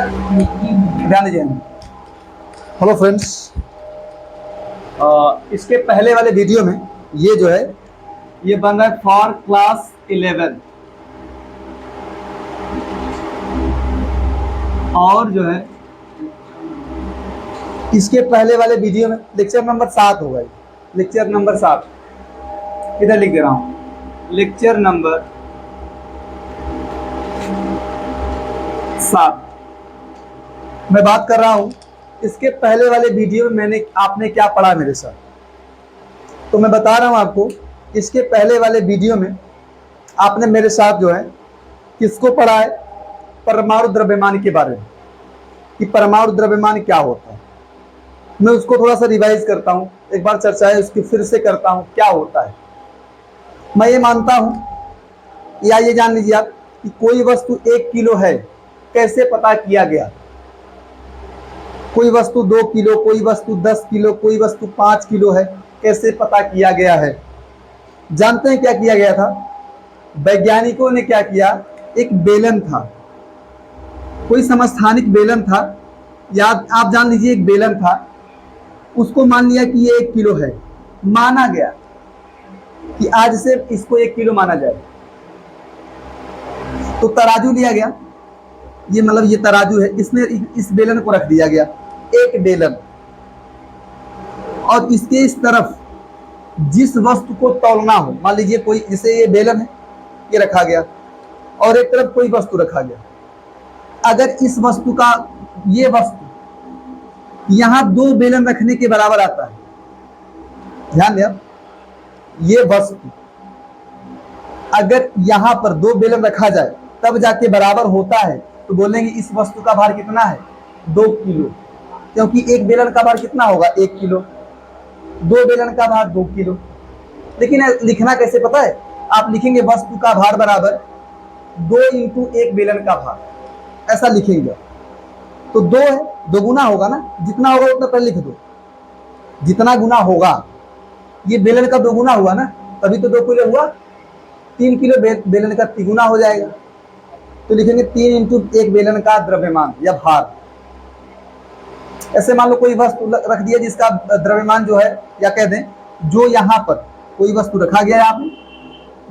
ध्यान दीजिए। Hello friends, इसके पहले वाले वीडियो में ये जो है ये बन रहा है फॉर क्लास 11 और जो है इसके पहले वाले वीडियो में लेक्चर नंबर 7 होगा। लेक्चर नंबर 7 इधर लिख दे रहा हूँ, लेक्चर नंबर 7 मैं बात कर रहा हूँ। इसके पहले वाले वीडियो में आपने क्या पढ़ा मेरे साथ, तो मैं बता रहा हूँ आपको। इसके पहले वाले वीडियो में आपने मेरे साथ जो है किसको पढ़ा है, परमाणु द्रव्यमान के बारे में, कि परमाणु द्रव्यमान क्या होता है। मैं उसको थोड़ा सा रिवाइज करता हूँ, एक बार चर्चा है उसकी फिर से करता हूँ क्या होता है। मैं ये मानता हूँ, या ये जान लीजिए आप कि कोई वस्तु 1 किलो है, कैसे पता किया गया। कोई वस्तु 2 किलो, कोई वस्तु 10 किलो, कोई वस्तु 5 किलो है, कैसे पता किया गया है। जानते हैं क्या किया गया था? वैज्ञानिकों ने क्या किया, एक बेलन था, कोई समस्थानिक बेलन था, याद आप जान लीजिए एक बेलन था। उसको मान लिया कि ये 1 किलो है, माना गया कि आज से इसको 1 किलो माना जाए। तो तराजू लिया गया, ये मतलब ये तराजू है, इसने इस बेलन को रख दिया गया, एक बेलन, और इसके इस तरफ जिस वस्तु को तौलना हो, मान लीजिए कोई, जैसे ये बेलन है, ये रखा गया, और एक तरफ कोई वस्तु रखा गया। अगर इस वस्तु का, ये वस्तु यहां 2 बेलन रखने के बराबर आता है, ध्यान दें, ये वस्तु अगर यहां पर 2 बेलन रखा जाए तब जाके बराबर होता है, तो बोलेंगे इस वस्तु का भार कितना है, 2 किलो, क्योंकि एक बेलन का भार कितना होगा, 1 किलो, 2 बेलन का भार 2 किलो। लेकिन लिखना कैसे पता है, आप लिखेंगे वस्तु का भार बराबर 2 इंटू 1 बेलन का भार, ऐसा लिखेंगे। तो 2 है, 2 गुना होगा ना, जितना होगा उतना पहले लिख दो, जितना गुना होगा, ये बेलन का 2 गुना हुआ ना, तभी तो 2 किलो हुआ। 3 किलो बेलन का 3 गुना हो जाएगा, तो लिखेंगे 3 इंटू 1 बेलन का द्रव्यमान या भार। ऐसे मान लो कोई वस्तु रख दिया जिसका द्रव्यमान जो है, या कह दें जो यहाँ पर कोई वस्तु रखा गया है आपने,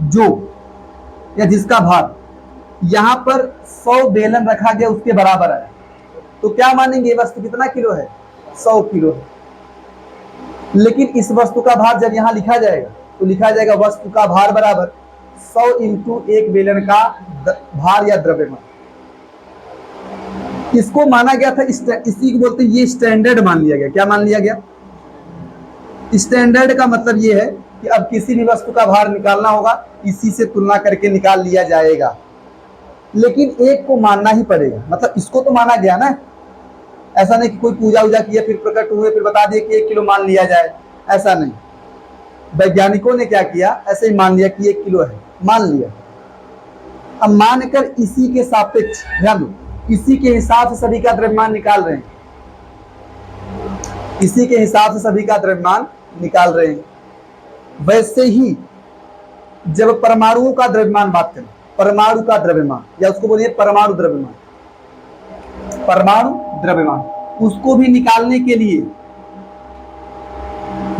जो या जिसका भार यहाँ पर 100 बेलन रखा गया उसके बराबर है, तो क्या मानेंगे वस्तु कितना किलो है, 100 किलो है। लेकिन इस वस्तु का भार जब यहाँ लिखा जाएगा तो लिखा जाएगा वस्तु का भार बराबर 100 इंटू 1 बेलन का भार या द्रव्यमान। इसको माना गया था, इसी को बोलते हैं, ये स्टैंडर्ड मान लिया गया। क्या मान लिया गया? स्टैंडर्ड का मतलब ये है कि अब किसी भी वस्तु का भार निकालना होगा, इसी से तुलना करके निकाल लिया जाएगा। लेकिन एक को मानना ही पड़ेगा, मतलब इसको तो माना गया ना, ऐसा नहीं कि कोई पूजा उजा किया फिर प्रकट हुए फिर बता दिए कि 1 किलो मान लिया जाए, ऐसा नहीं। वैज्ञानिकों ने क्या किया, ऐसे ही मान लिया कि 1 किलो है, मान लिया। अब मानकर इसी के सापेक्ष, ध्यान दो, इसी के हिसाब से सभी का द्रव्यमान निकाल रहे हैं, इसी के हिसाब से सभी का द्रव्यमान निकाल रहे हैं। वैसे ही जब परमाणुओं का द्रव्यमान बात करें, परमाणु का द्रव्यमान, या उसको बोलिए परमाणु द्रव्यमान, परमाणु द्रव्यमान, उसको भी निकालने के लिए,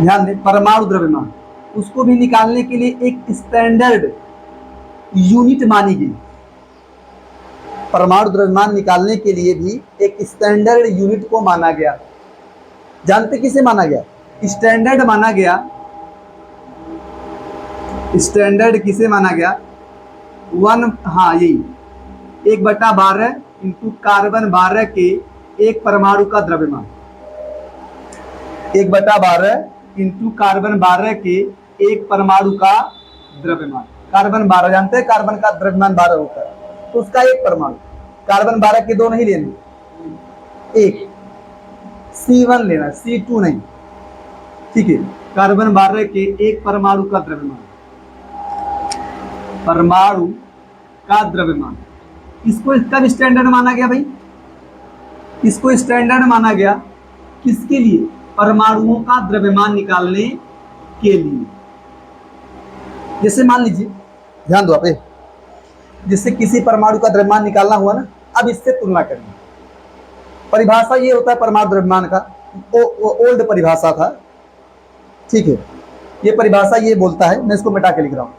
ध्यान दें, परमाणु द्रव्यमान, उसको भी निकालने के लिए एक स्टैंडर्ड यूनिट मानी गई। परमाणु द्रव्यमान निकालने के लिए भी एक स्टैंडर्ड यूनिट को माना गया। जानते किसे माना गया? स्टैंडर्ड माना गया, स्टैंडर्ड किसे माना गया? 1/12 इंटू कार्बन 12 के एक परमाणु का द्रव्यमान, 1/12 इंटू कार्बन 12 के एक परमाणु का द्रव्यमान। कार्बन 12 जानते हैं, कार्बन का द्रव्यमान 12 होता है, तो उसका एक परमाणु, कार्बन 12 के 2 नहीं लेने, एक C1 लेना, C2 नहीं, ठीक है। कार्बन 12 के एक परमाणु का द्रव्यमान, परमाणु का द्रव्यमान, इसको कब स्टैंडर्ड माना गया भाई? इसको स्टैंडर्ड माना गया किसके लिए? परमाणुओं का द्रव्यमान निकालने के लिए। जैसे मान लीजिए, ध्यान दो आप, जिससे किसी परमाणु का द्रव्यमान निकालना हुआ ना, अब इससे तुलना करेंगे। परिभाषा ये होता है परमाणु द्रव्यमान का, ओल्ड परिभाषा था, ठीक है। ये परिभाषा ये बोलता है, मैं इसको मिटा के लिख रहा हूं।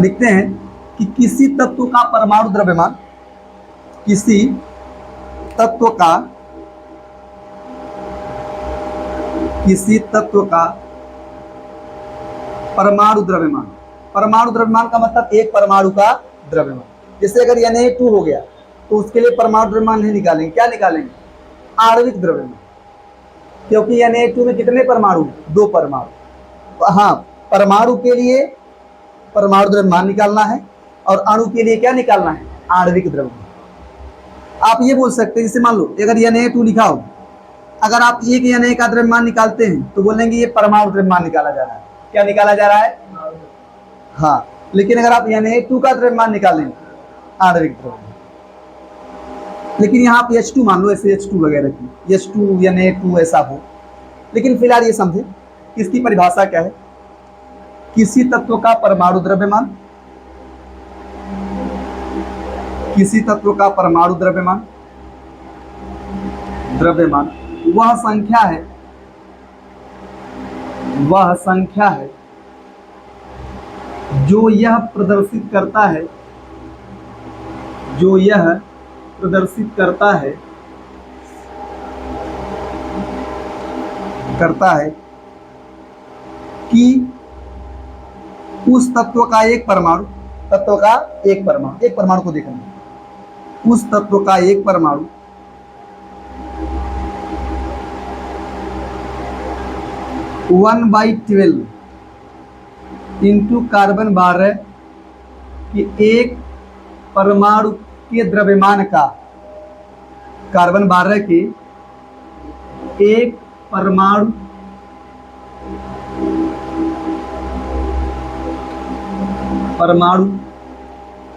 लिखते हैं कि किसी तत्व का परमाणु द्रव्यमान, किसी तत्व का परमाणु द्रव्यमान, परमाणु द्रव्यमान का मतलब एक परमाणु का द्रव्यमान। जैसे अगर Na2 हो गया तो उसके लिए परमाणु द्रव्यमान नहीं निकालेंगे, क्या निकालेंगे? आणविक द्रव्यमान, क्योंकि Na2 में कितने परमाणु? 2 परमाणु। हाँ, परमाणु के लिए परमाणु द्रव्यमान निकालना है और अणु के लिए क्या निकालना है? आणविक द्रव्यमान। आप ये बोल सकते हैं, जैसे मान लो अगर Na2 लिखा हो, अगर आप एक Na का द्रव्यमान निकालते हैं तो बोलेंगे ये परमाणु द्रव्यमान निकाला जा रहा है। क्या निकाला जा रहा है? हाँ, लेकिन अगर आप Na2 का द्रव्यमान निकालेंगे, आणविक द्रव्यमान। लेकिन यहाँ आप H2 मान लो, ऐसे H2 वगैरह की, H2 Na2 ऐसा हो। लेकिन फिलहाल ये समझे इसकी परिभाषा क्या है। किसी तत्व का परमाणु द्रव्यमान, किसी तत्व का परमाणु द्रव्यमान, द्रव्यमान वह संख्या है, वह संख्या है जो यह प्रदर्शित करता है, जो यह प्रदर्शित करता है कि उस तत्व का एक परमाणु, तत्व का एक परमाणु, एक परमाणु को देखना, उस तत्व का एक परमाणु 1/12 इंटू कार्बन 12 कि एक परमाणु के द्रव्यमान का, कार्बन 12 के एक परमाणु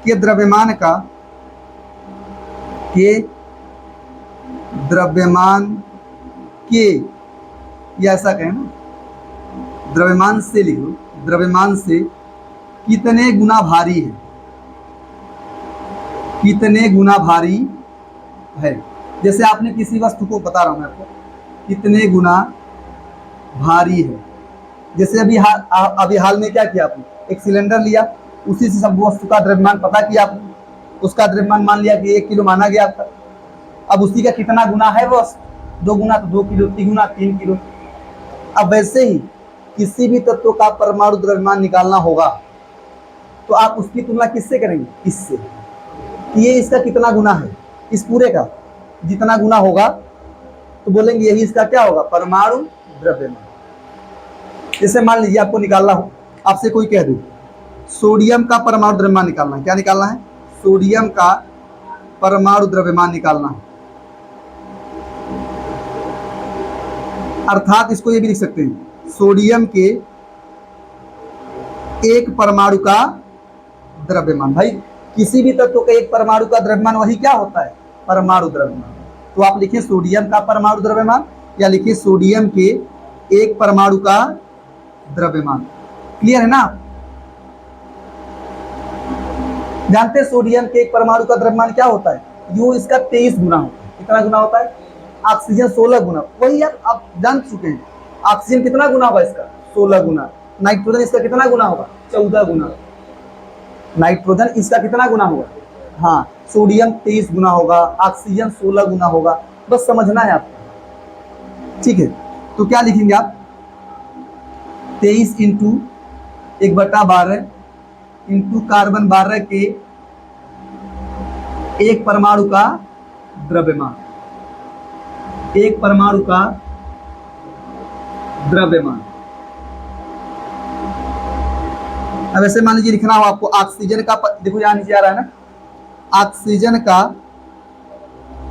के द्रव्यमान का, के द्रव्यमान के, या ऐसा कहें ना, द्रव्यमान से लिखो, द्रव्यमान से कितने गुना भारी है, कितने गुना भारी है। जैसे आपने किसी वस्तु को, बता रहा हूं मैं आपको, कितने गुना भारी है। जैसे अभी हाल में क्या किया आपने? एक सिलेंडर लिया, उसी से सब वस्तु का द्रव्यमान पता किया आपने, उसका द्रव्यमान मान लिया कि 1 किलो माना गया आपका। अब उसी का कितना गुना है वो? 2 गुना, तो 2 किलो, 3 गुना 3 किलो। अब वैसे ही किसी भी तत्व का परमाणु द्रव्यमान निकालना होगा तो आप उसकी तुलना किससे करेंगे? इससे, ये इसका कितना गुना है, इस पूरे का जितना गुना होगा तो बोलेंगे यही इसका क्या होगा? परमाणु द्रव्यमान। जैसे मान लीजिए आपको निकालना हो, आपसे कोई कह दे सोडियम का परमाणु द्रव्यमान निकालना है। क्या निकालना है? सोडियम का परमाणु द्रव्यमान निकालना है। अर्थात इसको ये भी लिख सकते हैं, सोडियम के एक परमाणु का द्रव्यमान। भाई किसी भी तत्व का एक परमाणु का द्रव्यमान वही क्या होता है? परमाणु द्रव्यमान। तो आप लिखिए सोडियम का परमाणु द्रव्यमान, या लिखिए सोडियम के एक परमाणु का द्रव्यमान। क्लियर है ना? जानते हैं सोडियम के एक परमाणु का द्रव्यमान क्या होता है? जो इसका 23 गुना होता है। कितना गुना होता है? ऑक्सीजन 16 गुना। वही यार आप जान चुके हैं। ऑक्सीजन कितना गुना होगा इसका? 16 गुना। नाइट्रोजन इसका कितना गुना होगा? 14 गुना। नाइट्रोजन इसका कितना गुना होगा? हाँ, सोडियम 23 गुना होगा, ऑक्सीजन 16 गुना होगा। बस समझना है आपको, ठीक है? तो क्या लिखेंगे आप? 23 इंटू 1/12 इंटू कार्बन 12 के एक परमाणु का द्रव्यमान, एक परमाणु का द्रव्यमान। अब ऐसे मान लीजिए लिखना हो आपको ऑक्सीजन का, देखो यहां नीचे आ रहा है ना, ऑक्सीजन का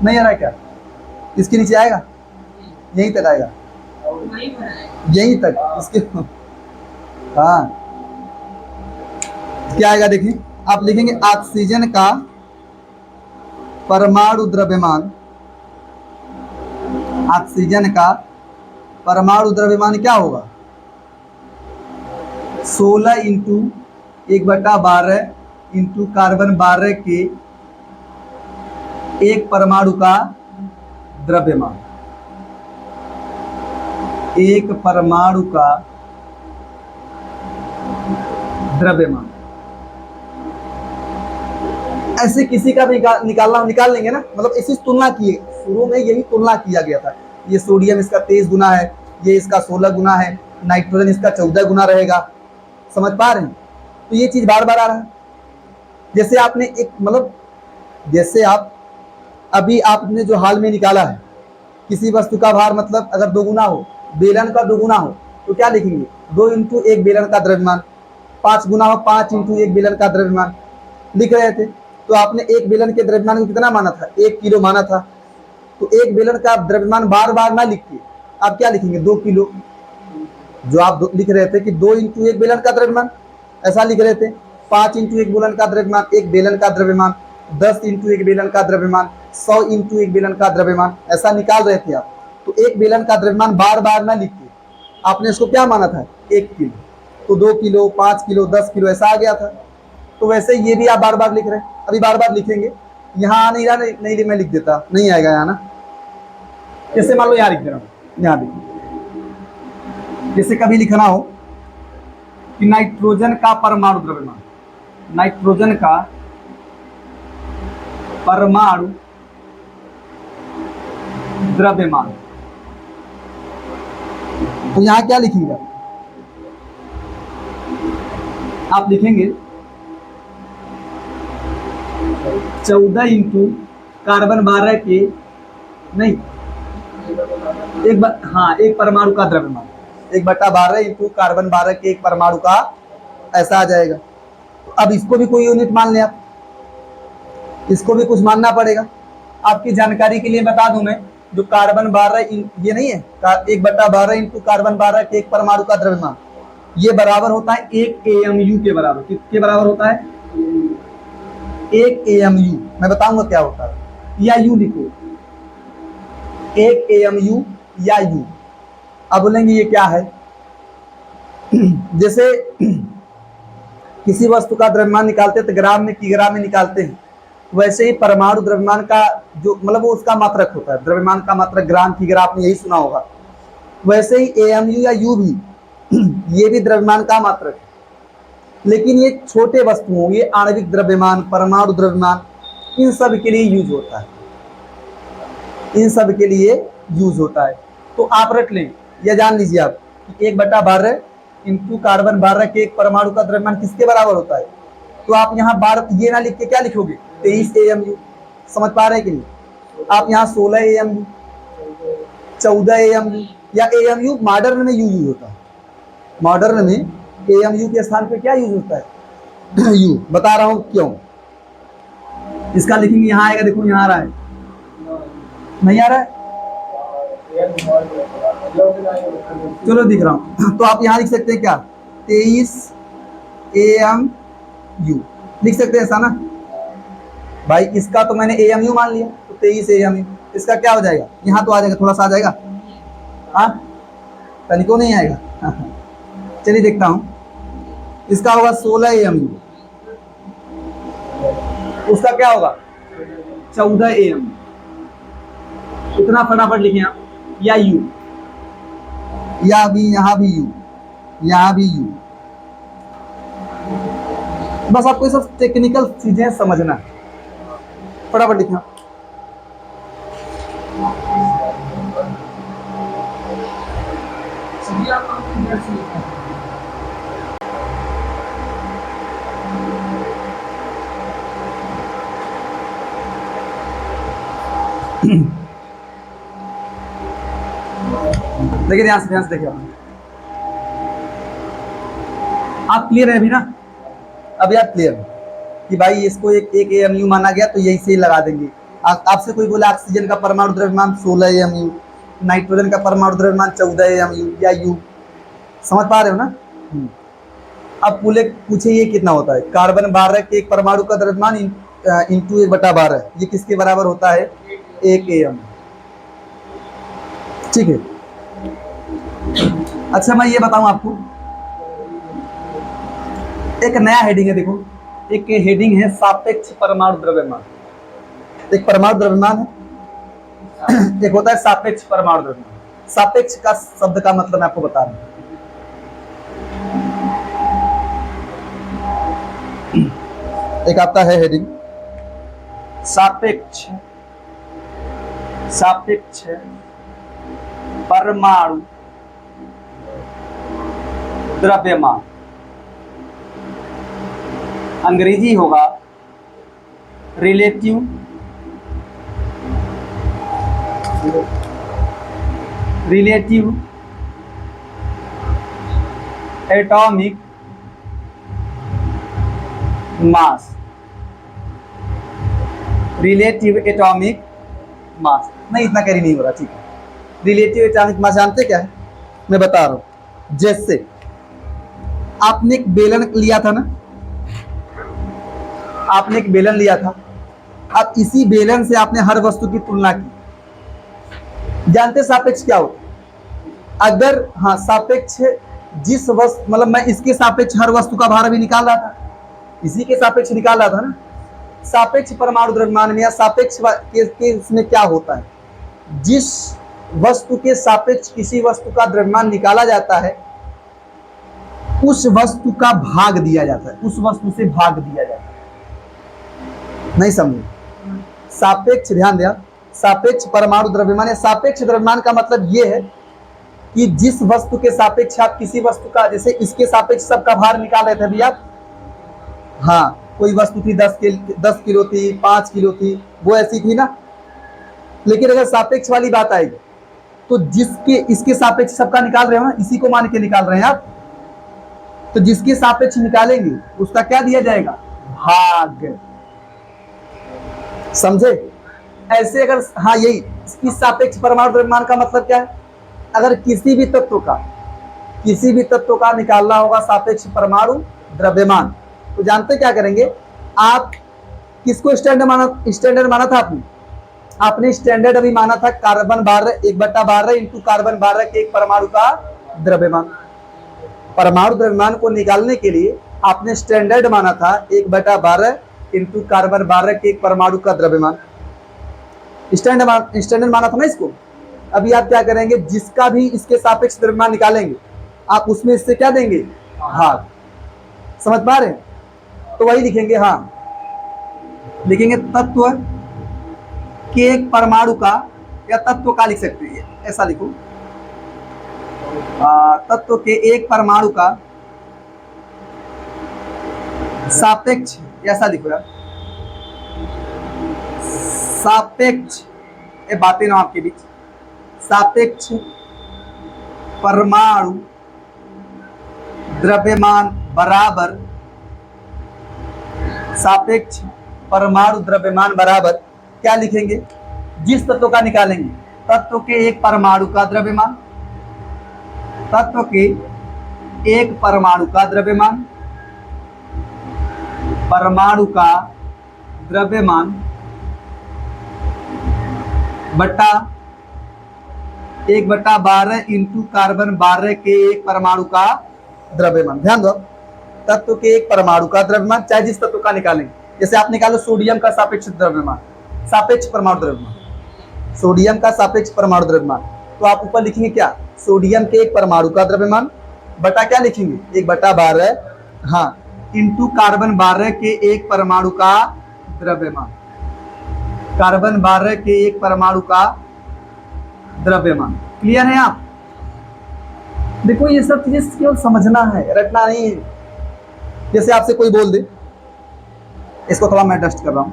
नहीं आ रहा है क्या? इसके नीचे आएगा, यहीं तक आएगा, यहीं तक इसके। हाँ, क्या आएगा देखिए, आप लिखेंगे ऑक्सीजन का परमाणु द्रव्यमान, ऑक्सीजन का परमाणु द्रव्यमान क्या होगा? 16 इंटू 1/12 इंटू कार्बन 12 के एक परमाणु का द्रव्यमान, एक परमाणु का द्रव्यमान। ऐसे किसी का भी निकाल लेंगे ना, मतलब इसी तुलना की, शुरू में यही तुलना किया गया था। ये सोडियम इसका 23 गुना है, ये इसका 16 गुना है, नाइट्रोजन इसका 14 गुना रहेगा। समझ पा रहे हैं? तो ये चीज बार बार आ रहा है। जैसे आपने एक मतलब जैसे आप अभी आपने जो हाल में निकाला है, किसी वस्तु का भार मतलब अगर 2 गुना हो, बेलन का 2 गुना हो, तो क्या लिखेंगे? 2 इंटू 1 बेलन का द्रव्यमान। 5 गुना हो, 5 इंटू 1 बेलन का द्रव्यमान लिख रहे थे। तो आपने एक बेलन के द्रव्यमान को कितना माना था? 1 किलो माना था। तो एक बेलन का द्रव्यमान बार बार ना लिख के आप क्या लिखेंगे? 2 किलो। जो आप लिख रहे थे कि 2 इंटू 1 बेलन का द्रव्यमान, ऐसा लिख रहे थे। 5 इंटू 1 बेलन का द्रव्यमान, 1 बेलन का द्रव्यमान, 10 इंटू 1 बेलन का द्रव्यमान, 100 इंटू 1 बेलन का द्रव्यमान, ऐसा निकाल रहे थे आप। तो एक बेलन का द्रव्यमान बार बार ना लिख के आपने इसको क्या माना था? 1 किलो। तो 2 किलो, 5 किलो, 10 किलो ऐसा आ गया था। तो वैसे ये भी आप बार बार लिख रहे हैं, अभी बार बार लिखेंगे। यहाँ नहीं रहा, नहीं मैं लिख देता, नहीं आएगा यहाँ ना। जैसे मान लो यहाँ लिख दे रहा हूँ, यहाँ देखिए, जैसे कभी लिखना हो कि नाइट्रोजन का परमाणु द्रव्यमान, नाइट्रोजन का परमाणु द्रव्यमान, तो यहां क्या लिखेंगे आप? लिखेंगे 14 इंटू कार्बन 12 के नहीं एक परमाणु का द्रव्यमान, 1/12 इंटू कार्बन 12 के एक परमाणु का, ऐसा आ जाएगा। तो अब इसको भी कोई यूनिट मान लें आप, इसको भी कुछ मानना पड़ेगा। आपकी जानकारी के लिए बता दूं मैं, जो कार्बन 12 ये नहीं है, 1/12 इंटू कार्बन 12 के एक परमाणु का द्रव्यमान, ये बराबर होता है 1 AMU के बराबर। किसके बराबर होता है? 1 AMU। मैं बताऊंगा क्या होता है, या यू लिखो, 1 AMU या यू। अब बोलेंगे ये क्या है? जैसे किसी वस्तु का द्रव्यमान निकालते हैं तो ग्राम में, किग्रा में निकालते हैं, वैसे ही परमाणु द्रव्यमान का जो मतलब वो उसका मात्रक होता है, द्रव्यमान का मात्रक ग्राम, किग्रा, आपने यही सुना होगा। वैसे ही AMU या यू भी ये भी द्रव्यमान का मात्रक है। लेकिन ये छोटे वस्तुओं, ये आणविक द्रव्यमान, परमाणु द्रव्यमान, इन सब के लिए यूज होता है, इन सब के लिए यूज होता है। तो आप रट लें या जान लीजिए आप कि 1/12 इंटू कार्बन 12 के एक परमाणु का द्रव्यमान किसके बराबर होता है? तो आप यहाँ बार ये ना लिख के क्या लिखोगे? 23 AMU। समझ पा रहे हैं कि नहीं? आप यहाँ 16 AMU, 14 AMU, या AMU मॉडर्न में यूज होता है। मॉडर्न में AMU के स्थान पे क्या यूज होता है? यू। बता रहा हूं क्यों। इसका लिखेंगे, यहाँ आएगा, देखो यहाँ आ रहा है, नहीं आ रहा है? चलो दिख रहा हूं। तो आप यहाँ लिख सकते हैं क्या? 23 AMU लिख सकते हैं, ऐसा ना भाई? इसका तो मैंने AMU मान लिया, तो 23 AMU। इसका क्या हो जाएगा? यहाँ तो आ जाएगा, थोड़ा सा आ जाएगा, हाँ, तनिको नहीं आएगा। चलिए देखता हूं, इसका होगा 16 AMU, उसका क्या होगा? 14 AMU। इतना फटाफट लिखें आप, या यू, या भी, यहां भी यू, यहां भी यू। बस आपको ये सब टेक्निकल चीजें समझना है। फटाफट लिखना। देखिए ध्यान से देखिए, आप क्लियर है अभी ना? अभी आप क्लियर है कि भाई इसको एक AMU माना गया, तो यही से लगा देंगे। आपसे कोई बोला ऑक्सीजन का परमाणु द्रव्यमान 16 AMU, नाइट्रोजन का परमाणु द्रव्यमान 14 AMU या यू। समझ पा रहे हो ना? अब पूछे ये कितना होता है? कार्बन 12 के एक परमाणु का द्रव्यमान इंटू 1/12, ये किसके बराबर होता है? 1 AMU। ठीक है। अच्छा मैं ये बताऊं आपको, एक नया हेडिंग है, देखो, एक हेडिंग है सापेक्ष परमाणु द्रव्यमान। एक परमाणु द्रव्यमान है, एक होता है सापेक्ष परमाणु द्रव्यमान। सापेक्ष का शब्द का मतलब मैं आपको बता रहा हूं। एक आपका है हेडिंग सापेक्ष, सापेक्ष परमाणु द्रव्यमान, अंग्रेजी होगा relative atomic mass, relative atomic mass. नहीं, इतना कैरी नहीं हो रहा, ठीक है। रिलेटिव एटॉमिक मास जानते क्या है, मैं बता रहा हूं। जैसे आपने एक बेलन लिया था ना, आपने एक बेलन लिया था, अब इसी बेलन से आपने हर वस्तु की तुलना की। जानते सापेक्ष क्या होता है? अगर हाँ, सापेक्ष जिस वस्तु, मतलब मैं इसके सापेक्ष हर वस्तु का भार भी निकाल रहा था, इसी के सापेक्ष निकाल रहा था ना। सापेक्ष परमाणु द्रव्यमान में या सापेक्ष के इसमें क्या होता है, जिस वस्तु के सापेक्ष किसी वस्तु का द्रव्यमान निकाला जाता है, उस वस्तु का भाग दिया जाता है, उस वस्तु से भाग दिया जाता है। नहीं समझे? सापेक्ष, ध्यान दिया, सापेक्ष परमाणु द्रव्यमान या सापेक्ष द्रव्यमान का मतलब यह है कि जिस वस्तु के सापेक्ष आप किसी वस्तु का, जैसे इसके सापेक्ष सबका भार निकाल रहे थे अभी आप, हाँ, कोई वस्तु थी 10 किलो थी, 5 किलो थी, वो ऐसी थी ना। लेकिन अगर सापेक्ष वाली बात आएगी तो जिसके इसके सापेक्ष सबका निकाल रहे हो ना, इसी को मान के निकाल रहे हैं आप, तो जिसके सापेक्ष निकालेंगे उसका क्या दिया जाएगा, भाग। समझे? ऐसे अगर, हाँ, यही इस सापेक्ष परमाणु द्रव्यमान का मतलब क्या है, अगर किसी भी तत्व का निकालना होगा सापेक्ष परमाणु द्रव्यमान, तो जानते क्या करेंगे आप, किसको स्टैंडर्ड माना था आपने स्टैंडर्ड अभी माना था कार्बन 12 1/12 इंटू कार्बन 12 के एक परमाणु का द्रव्यमान। परमाणु द्रव्यमान को निकालने के लिए आपने स्टैंडर्ड माना था 1/12 इंटू कार्बन 12 के एक परमाणु का द्रव्यमान। स्टैंडर्ड माना था ना इसको। अभी आप क्या करेंगे, जिसका भी इसके सापेक्ष द्रव्यमान निकालेंगे आप उसमें इससे क्या देंगे, भाग। समझ पा रहे हैं? तो वही लिखेंगे, हाँ, लिखेंगे तत्व के एक परमाणु का, या तत्व का लिख सकते हैं, ऐसा लिखो, तत्व के एक परमाणु का सापेक्ष, ऐसा लिखो यार, सापेक्ष, ये बातें ना आपके बीच, सापेक्ष परमाणु द्रव्यमान बराबर, सापेक्ष परमाणु द्रव्यमान बराबर क्या लिखेंगे, जिस तत्व का निकालेंगे, तत्व के एक परमाणु का द्रव्यमान, तत्व के एक परमाणु का द्रव्यमान, परमाणु का द्रव्यमान बटा 1/12 इंटू कार्बन 12 के एक परमाणु का द्रव्यमान। ध्यान दो, तत्व के एक परमाणु का द्रव्यमान, चाहे जिस तत्व का निकालेंगे, जैसे आप निकालो सोडियम का सापेक्ष द्रव्यमान, सापेक्ष परमाणु द्रव्यमान, सोडियम का सापेक्ष परमाणु द्रव्यमान, तो आप ऊपर लिखेंगे क्या, सोडियम के एक परमाणु का द्रव्यमान बटा क्या लिखेंगे, 1/12, हाँ, इंटू कार्बन 12 के एक परमाणु का द्रव्यमान, कार्बन 12 के एक परमाणु का द्रव्यमान। क्लियर है आप? देखो ये सब चीजें केवल समझना है, रटना नहीं है। जैसे आपसे कोई बोल दे, इसको थोड़ा मैं डस्ट कर रहा हूं,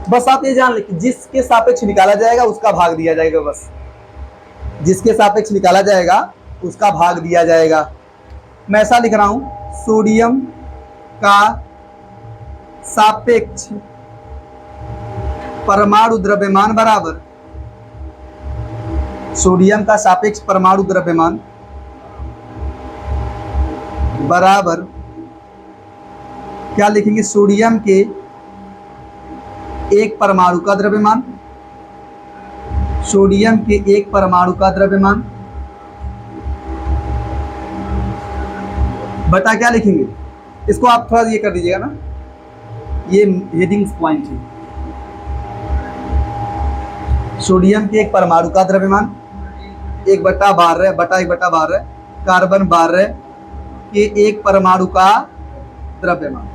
बस आप ये जान ले कि जिसके सापेक्ष निकाला जाएगा उसका भाग दिया जाएगा, बस जिसके सापेक्ष निकाला जाएगा उसका भाग दिया जाएगा। मैं ऐसा लिख रहा हूं, सोडियम का सापेक्ष परमाणु द्रव्यमान बराबर, सोडियम का सापेक्ष परमाणु द्रव्यमान बराबर क्या लिखेंगे, सोडियम के एक परमाणु का द्रव्यमान, सोडियम के एक परमाणु का द्रव्यमान बटा क्या लिखेंगे, इसको आप थोड़ा ये कर दीजिएगा ना, ये हेडिंग पॉइंट है, सोडियम के एक परमाणु का द्रव्यमान 1/12 बटा 1/12 कार्बन 12 के एक परमाणु का द्रव्यमान,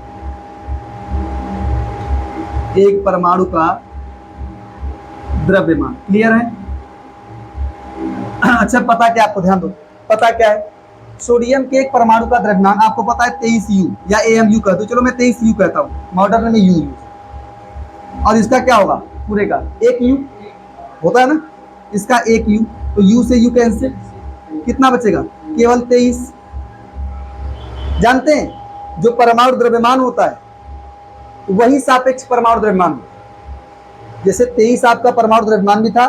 एक परमाणु का द्रव्यमान। क्लियर है? अच्छा, पता क्या आपको, ध्यान दो, पता क्या है? सोडियम के एक परमाणु का द्रव्यमान आपको पता है 23U या AMU कहते हो, चलो मैं 23U कहता हूं, मॉडर्न में U। और इसका क्या होगा पूरे का? 1U होता है ना, इसका 1U, तो U से U कैंसिल, कितना बचेगा? केवल 23। जानते हैं जो परमाणु द्रव्यमान होता है वही सापेक्ष परमाणु द्रव्यमान, जैसे 23 आपका परमाणु द्रव्यमान भी था,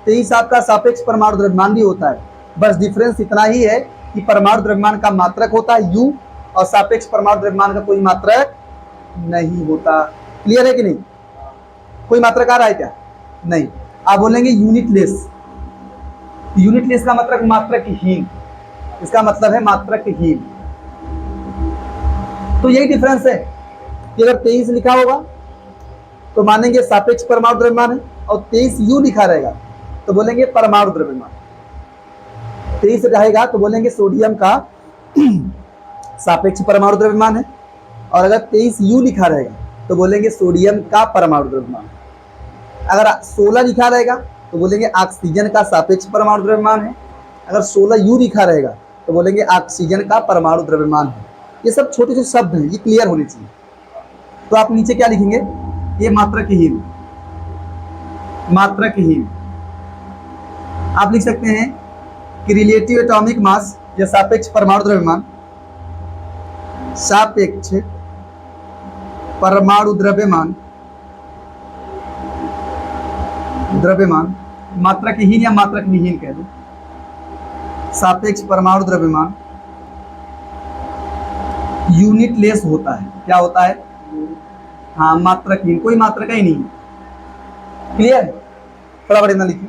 23 आपका सापेक्ष परमाणु द्रव्यमान भी होता है। बस डिफरेंस इतना ही है कि परमाणु द्रव्यमान का मात्रक होता है U और सापेक्ष परमाणु द्रव्यमान का कोई मात्रक नहीं होता। क्लियर है कि नहीं? कोई मात्रक आ रहा है क्या? नहीं। आप बोलेंगे यूनिटलेस, यूनिटलेस का मतलब मात्रकहीन, इसका मतलब है मात्रकहीन। तो यही डिफरेंस है कि अगर 23 लिखा होगा तो मानेंगे सापेक्ष परमाणु द्रव्यमान है, और 23U लिखा रहेगा तो बोलेंगे परमाणु द्रव्यमान। 23 रहेगा तो बोलेंगे सोडियम का सापेक्ष परमाणु द्रव्यमान है, और अगर 23U लिखा रहेगा तो बोलेंगे सोडियम का परमाणु द्रव्यमान। अगर 16 लिखा रहेगा तो बोलेंगे ऑक्सीजन का सापेक्ष परमाणु द्रव्यमान है, अगर 16U लिखा रहेगा तो बोलेंगे ऑक्सीजन का परमाणु द्रव्यमान है। ये सब छोटे छोटे शब्द हैं, ये क्लियर होने चाहिए। तो आप नीचे क्या लिखेंगे? ये मात्रकहीन, मात्रकहीन। आप लिख सकते हैं कि रिलेटिव एटॉमिक मास या सापेक्ष परमाणु द्रव्यमान, सापेक्ष परमाणु द्रव्यमान, द्रव्यमान मात्रकहीन या मात्रकविहीन कह दो, सापेक्ष परमाणु द्रव्यमान यूनिटलेस होता है। क्या होता है? हाँ, मात्रकहीन, कोई मात्रक ही नहीं। क्लियर? फटाफट इतना लिखिए,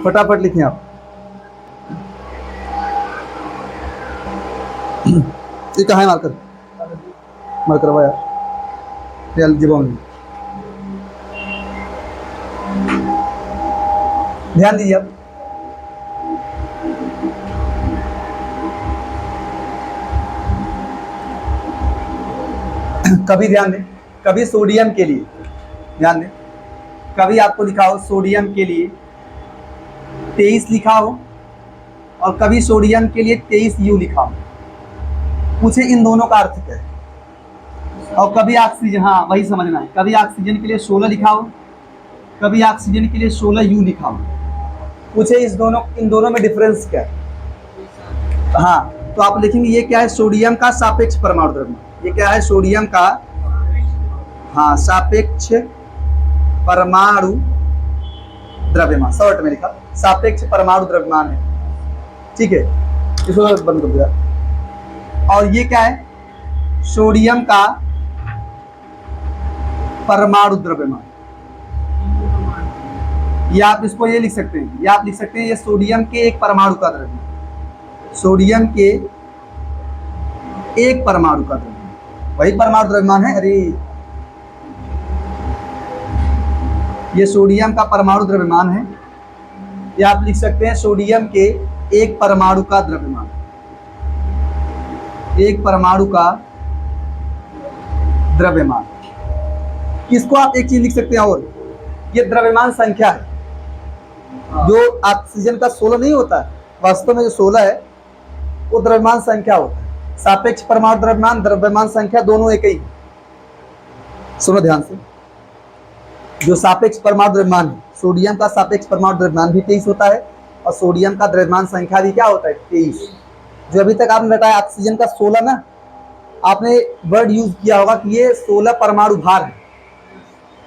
फटाफट लिखें आप। ये कहाँ है मार्कर? मार्कर हुआ यार, जीवन ध्यान दीजिए आप। कभी ध्यान दें, कभी सोडियम के लिए ध्यान दें, कभी आपको लिखा हो सोडियम के लिए 23 लिखा हो और कभी सोडियम के लिए 23U लिखा हो, पूछे इन दोनों का अर्थ क्या है? और कभी ऑक्सीजन, हाँ वही समझना है, कभी ऑक्सीजन के लिए 16 लिखा हो, कभी ऑक्सीजन के लिए 16U लिखा हो, पूछे इन दोनों में डिफरेंस क्या है? हाँ, तो आप लिखेंगे ये क्या है? सोडियम का सापेक्ष परमाणु द्रव्यमान। ये क्या है? सोडियम का, हाँ, सापेक्ष परमाणु द्रव्यमान। शॉर्ट में लिखा सापेक्ष परमाणु द्रव्यमान है, ठीक है, इसको बंद कर दिया। और ये क्या है? सोडियम का परमाणु द्रव्यमान। या आप इसको ये लिख सकते हैं, या आप लिख सकते हैं ये सोडियम के एक परमाणु का द्रव्यमान, सोडियम के एक परमाणु का द्रव्यमान, वही परमाणु द्रव्यमान है। अरे ये सोडियम का परमाणु द्रव्यमान है, या आप लिख सकते हैं सोडियम के एक परमाणु का द्रव्यमान, एक परमाणु का द्रव्यमान। इसको आप एक चीज लिख सकते हैं, और ये द्रव्यमान संख्या है। जो ऑक्सीजन का 16 नहीं होता, वास्तव में जो 16 है वो द्रव्यमान संख्या होता है। सापेक्ष परमाणु द्रव्यमान, द्रव्यमान संख्या दोनों एक ही। सुनो ध्यान से, जो सापेक्ष परमाणु द्रव्यमान है, सोडियम का सापेक्ष परमाणु द्रव्यमान भी 23 होता है, और सोडियम का द्रव्यमान संख्या भी क्या होता है? 23। जो अभी तक आपने बताया ऑक्सीजन का 16 ना, आपने वर्ड यूज किया होगा कि ये 16 परमाणु भार है,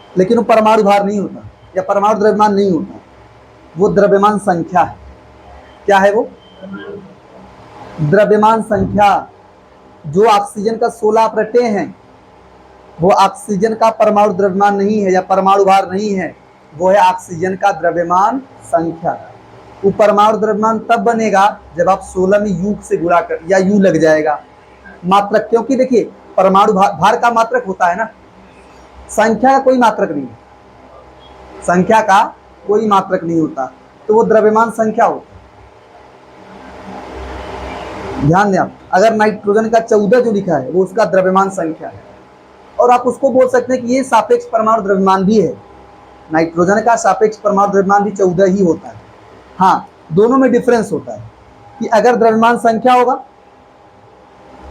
लेकिन वो परमाणु भार नहीं होता या परमाणु द्रव्यमान नहीं होता, वो द्रव्यमान संख्या है। क्या है वो? द्रव्यमान संख्या। जो ऑक्सीजन का 16 आप रटे हैं वो ऑक्सीजन का परमाणु द्रव्यमान नहीं है या परमाणु भार नहीं है, वो है ऑक्सीजन का द्रव्यमान संख्या। वो परमाणु द्रव्यमान तब बनेगा जब आप 16 में U से गुणा कर, या U लग जाएगा मात्रक, क्योंकि देखिए परमाणु भार का मात्रक होता है ना, संख्या का कोई मात्रक नहीं है, संख्या का कोई मात्रक नहीं होता, तो वो द्रव्यमान संख्या होता है। ध्यान दें आप, अगर नाइट्रोजन का 14 जो लिखा है वो उसका द्रव्यमान संख्या है, और आप उसको बोल सकते हैं कि ये सापेक्ष परमाणु द्रव्यमान भी है। नाइट्रोजन का सापेक्ष परमाणु द्रव्यमान भी 14 ही होता है। हाँ, दोनों में डिफरेंस होता है कि अगर द्रव्यमान संख्या होगा,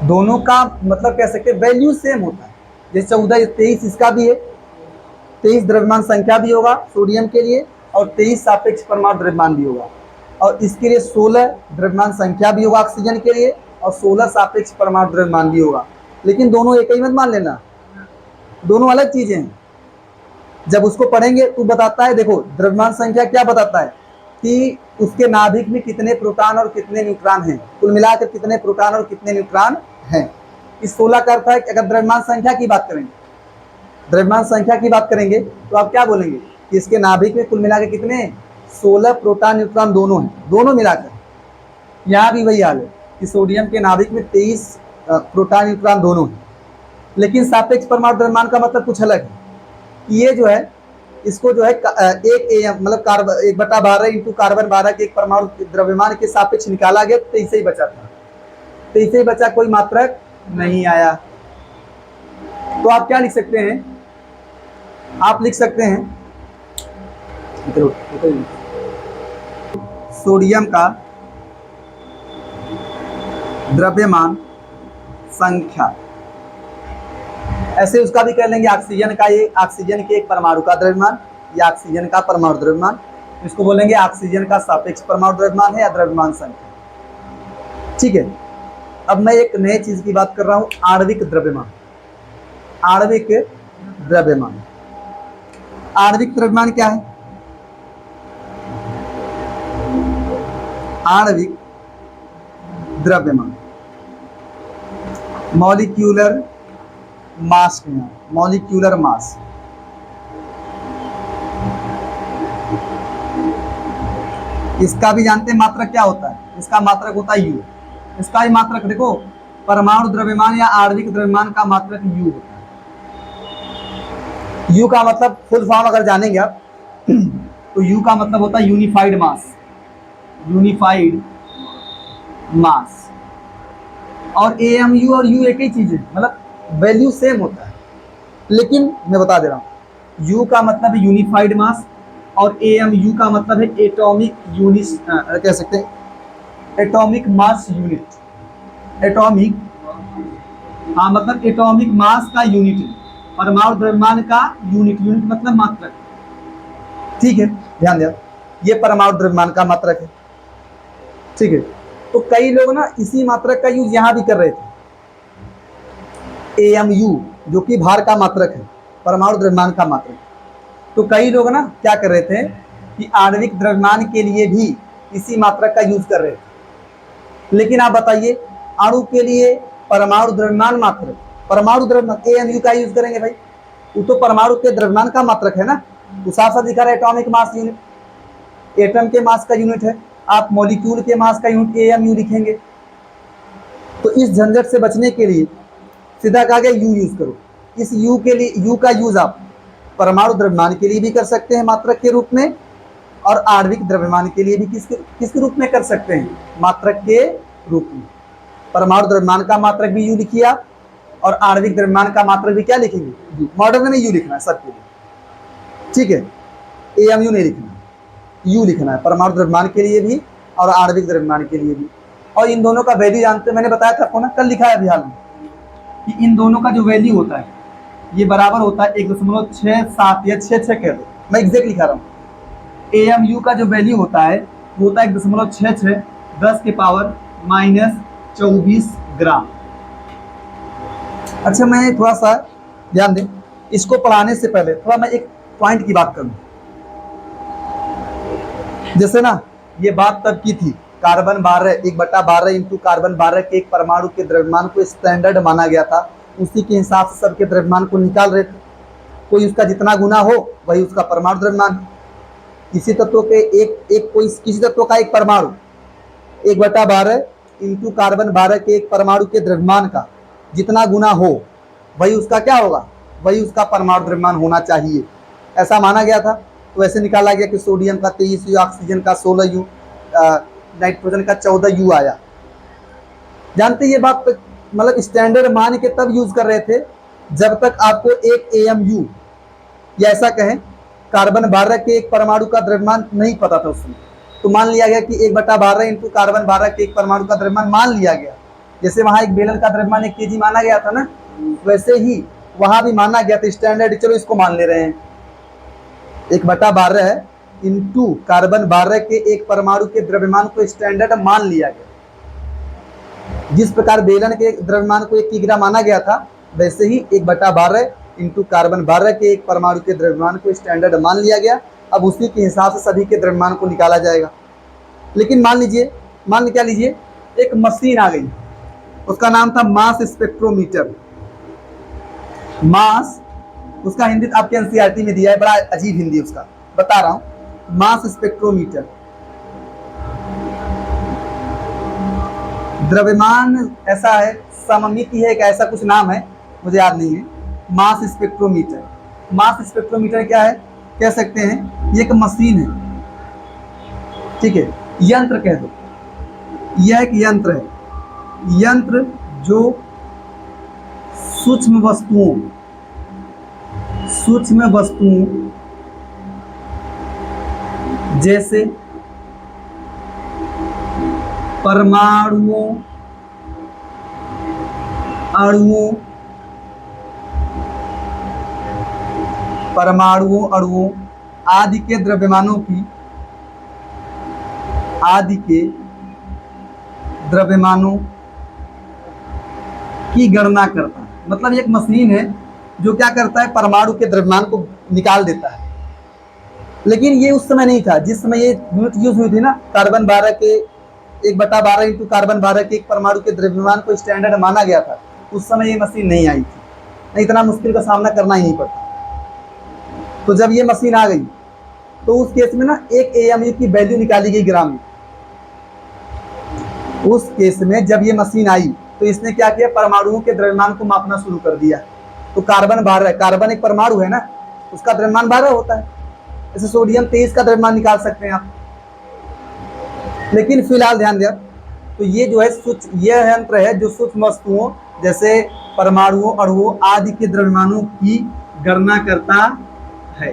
दोनों का मतलब कह सकते हैं वैल्यू सेम होता है। जैसे 14 23 इसका भी है, 23 द्रव्यमान संख्या भी होगा सोडियम के लिए, और 23 सापेक्ष परमाणु द्रव्यमान भी होगा, और इसके लिए 16 द्रव्यमान संख्या भी होगा ऑक्सीजन के लिए, और 16 सापेक्ष परमाणु द्रव्यमान भी होगा। लेकिन दोनों एक ही मत मान लेना, दोनों अलग चीजें हैं। जब उसको पढ़ेंगे तो बताता है, देखो द्रव्यमान संख्या क्या बताता है कि उसके नाभिक में कितने प्रोटॉन और कितने न्यूट्रॉन हैं, कुल मिलाकर कितने प्रोटॉन और कितने न्यूट्रॉन हैं। इस 16 का अर्थ है कि अगर द्रव्यमान संख्या की बात करेंगे, द्रव्यमान संख्या की बात करेंगे तो आप क्या बोलेंगे कि इसके नाभिक में कुल मिलाकर कितने 16 प्रोटॉन न्यूट्रॉन दोनों हैं, दोनों मिलाकर। यहाँ भी वही हाल है कि सोडियम के नाभिक में 23 प्रोटॉन न्यूट्रॉन दोनों हैं। लेकिन सापेक्ष परमाणु द्रव्यमान का मतलब कुछ अलग है कि ये जो है इसको जो है एक मतलब कार्बन 1/12 इंटू कार्बन 12 के एक परमाणु द्रव्यमान के सापेक्ष निकाला गया, तो इसे ही बचा था, तो इसे ही बचा, कोई मात्रक नहीं आया। तो आप क्या लिख सकते हैं, आप लिख सकते हैं सोडियम का द्रव्यमान संख्या, ऐसे उसका भी कर लेंगे ऑक्सीजन का, ये ऑक्सीजन के एक परमाणु का द्रव्यमान या ऑक्सीजन का परमाणु द्रव्यमान, इसको बोलेंगे ऑक्सीजन का सापेक्ष परमाणु द्रव्यमान है या द्रव्यमान संख्या। ठीक है, अब मैं एक नई चीज की बात कर रहा हूं, आणविक द्रव्यमान। आणविक द्रव्यमान, आणविक द्रव्यमान क्या है? आणविक द्रव्यमान मॉलिक्यूलर मास, मॉलिक्यूलर मास। इसका भी जानते हैं मात्रक क्या होता है, इसका मात्रक होता है यू। इसका ही मात्रक देखो, परमाणु द्रव्यमान या आणविक द्रव्यमान का मात्रक यू होता है। यू का मतलब फुल फॉर्म अगर जानेंगे आप तो यू का मतलब होता है यूनिफाइड मास, यूनिफाइड मास। और एएमयू और यू एक ही चीज है, मतलब वैल्यू सेम होता है, लेकिन मैं बता दे रहा हूँ, यू का मतलब है यूनिफाइड मास और एएमयू का मतलब है एटॉमिक यूनिट, कह सकते हैं एटॉमिक मास यूनिट। एटॉमिक, हाँ मतलब एटॉमिक मास का यूनिट है, परमाणु द्रव्यमान का यूनिट, यूनिट मतलब मात्रक। ठीक है, ध्यान दें, ये परमाणु द्रव्यमान का मात्रक है। ठीक है, तो कई लोग ना इसी मात्रक का यूज यहां भी कर रहे थे, एएमयू जो कि भार का मात्रक है, परमाणु द्रव्यमान का मात्रक। तो कई लोग ना क्या कर रहे थे कि आणविक द्रव्यमान के लिए भी इसी मात्रक का यूज कर रहे थे। लेकिन आप बताइए, अणु के लिए परमाणु द्रव्यमान मात्रक, परमाणु द्रव्यमान एएमयू का यूज करेंगे भाई, वो तो परमाणु के द्रव्यमान का मात्रक है ना, तो साफ साफ दिखा रहा है एटॉमिक मास यूनिट, एटम के मास का यूनिट है। आप मॉलिक्यूल के मास का यूनिट एएमयू लिखेंगे। तो इस झंझट से बचने के लिए सीधा कहा गया यू यूज करो। इस यू के लिए, यू का यूज आप परमाणु द्रव्यमान के लिए भी कर सकते हैं मात्रक के रूप में, और आणविक द्रव्यमान के लिए भी किसके रूप में कर सकते हैं, मात्रक के रूप में। परमाणु द्रव्यमान का मात्रक भी यू लिखिए आप, और आणविक द्रव्यमान का मात्रक भी क्या लिखेंगे, मॉडर्न में यू लिखना है सबके लिए। ठीक है, एएमयू नहीं लिखना, यू लिखना है, परमाणु द्रव्यमान के लिए भी और आणविक द्रव्यमान के लिए भी। और इन दोनों का वैल्यू जानते हैं, मैंने बताया था आपको ना, कल लिखा है अभियान में कि इन दोनों का जो वैल्यू होता है ये बराबर होता है 1.67 या 66 कह दो, मैं एग्जैक्ट लिखा रहा हूँ। एएमयू का जो वैल्यू होता है वो होता है 1.66 10⁻⁻24 ग्राम। अच्छा, मैं थोड़ा सा ध्यान दें, इसको पढ़ाने से पहले थोड़ा मैं एक पॉइंट की बात करूं। जैसे ना ये बात तब की थी, कार्बन 12 1/12 इंटू कार्बन 12 के एक परमाणु के द्रव्यमान को स्टैंडर्ड माना गया था, उसी के हिसाब से सबके द्रव्यमान को निकाल रहे थे। कोई उसका जितना गुना हो वही उसका परमाणु द्रव्यमान। किसी तत्व के किसी तत्व का एक परमाणु 1/12 इंटू कार्बन 12 के एक परमाणु के द्रव्यमान का जितना गुना हो वही उसका क्या होगा, वही उसका परमाणु द्रव्यमान होना चाहिए, ऐसा माना गया था। तो ऐसे निकाला गया कि सोडियम का 23U, ऑक्सीजन का 16U, नाइट्रोजन का 14U आया। जानते ये बात मतलब स्टैंडर्ड मान के तब यूज कर रहे थे जब तक आपको एक AMU या ऐसा कहें कार्बन 12 के एक परमाणु का द्रव्यमान नहीं पता था उसमें। तो मान लिया गया कि 1/12 इंटू कार्बन 12 के एक परमाणु का द्रव्यमान मान लिया गया। जैसे वहां एक बेलन का द्रव्यमान 1 kg माना गया था ना, वैसे ही वहां भी माना गया था स्टैंडर्ड। चलो इसको मान ले रहे हैं, 1/12 इंटू कार्बन 12 के एक परमाणु के द्रव्यमान को स्टैंडर्ड मान लिया गया। जिस प्रकार बेलन के द्रव्यमान को 1 किग्रा माना गया था, वैसे ही 1/12 इंटू कार्बन 12 के एक परमाणु के द्रव्यमान को स्टैंडर्ड मान लिया गया। अब उसी के हिसाब से सभी के द्रव्यमान को निकाला जाएगा। लेकिन मान क्या लीजिए एक मशीन आ गई, उसका नाम था मास स्पेक्ट्रोमीटर। मास, उसका हिंदी आपके NCERT में दिया है, बड़ा अजीब हिंदी उसका, बता रहा हूं। मास स्पेक्ट्रोमीटर, द्रव्यमान ऐसा है, सममिति है, ऐसा कुछ नाम है, मुझे याद नहीं है। मास स्पेक्ट्रोमीटर, मास स्पेक्ट्रोमीटर क्या है, कह सकते हैं ये एक मशीन है, ठीक है, यंत्र कह दो। यह एक यंत्र है, यंत्र जो सूक्ष्म वस्तुओं जैसे परमाणुओं, अणुओं आदि के द्रव्यमानों की गणना करता है। मतलब एक मशीन है जो क्या करता है, परमाणु के द्रव्यमान को निकाल देता है। लेकिन ये उस समय नहीं था जिस समय ये यूनिट यूज हुई थी ना, कार्बन 12 के 1/12 इंटू कार्बन 12 के एक परमाणु के द्रव्यमान को स्टैंडर्ड माना गया था। उस समय ये मशीन नहीं आई थी, नहीं इतना मुश्किल का सामना करना ही नहीं पड़ता। तो जब ये मशीन आ गई तो उस केस में ना एक AMU की वैल्यू निकाली गई ग्राम में। उस केस में जब ये मशीन आई तो इसने क्या किया, परमाणुओं के द्रव्यमान को मापना शुरू कर दिया। तो कार्बन 12, कार्बन एक परमाणु है ना, उसका द्रव्यमान 12 होता है। जैसे सोडियम 23 का द्रव्यमान निकाल सकते हैं आप। लेकिन फिलहाल ध्यान दिया, तो ये जो है यह यंत्र है जो सूक्ष्म वस्तुओं जैसे परमाणुओं, अणुओं आदि के द्रव्यमानों की गणना करता है।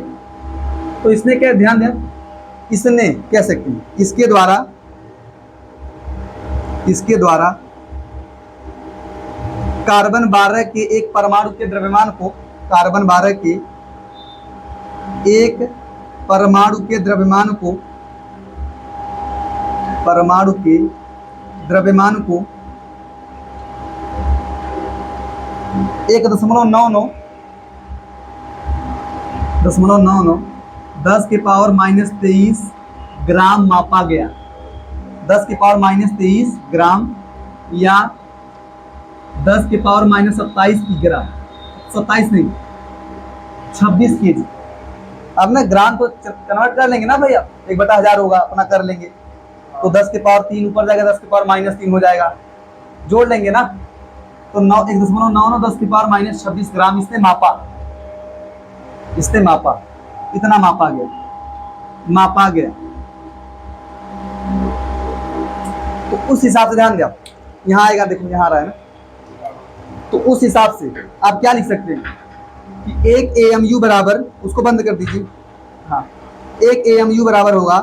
तो इसने क्या ध्यान दिया, इसने कह सकते हैं इसके द्वारा कार्बन 12 के एक परमाणु के द्रव्यमान को, कार्बन 12 के एक परमाणु के द्रव्यमान को 1.99 10⁻³ ग्राम मापा गया। 10⁻³ ग्राम या 10⁻27 किग्रा, 27 नहीं 26 kg। अब ना ग्राम को कन्वर्ट कर लेंगे ना भैया, 1/1000 होगा, अपना कर लेंगे। तो 10⁻³ ऊपर जाएगा, 10⁻³ हो जाएगा, जोड़ लेंगे ना। तो 1.99 10⁻26 ग्राम इसने मापा, इतना मापा गया। तो उस हिसाब से ध्यान दिया, यहाँ आएगा, देखो यहाँ आ रहा है ना। तो उस हिसाब से आप क्या लिख सकते हैं कि एक AMU बराबर, उसको बंद कर दीजिए, हाँ, एक AMU बराबर होगा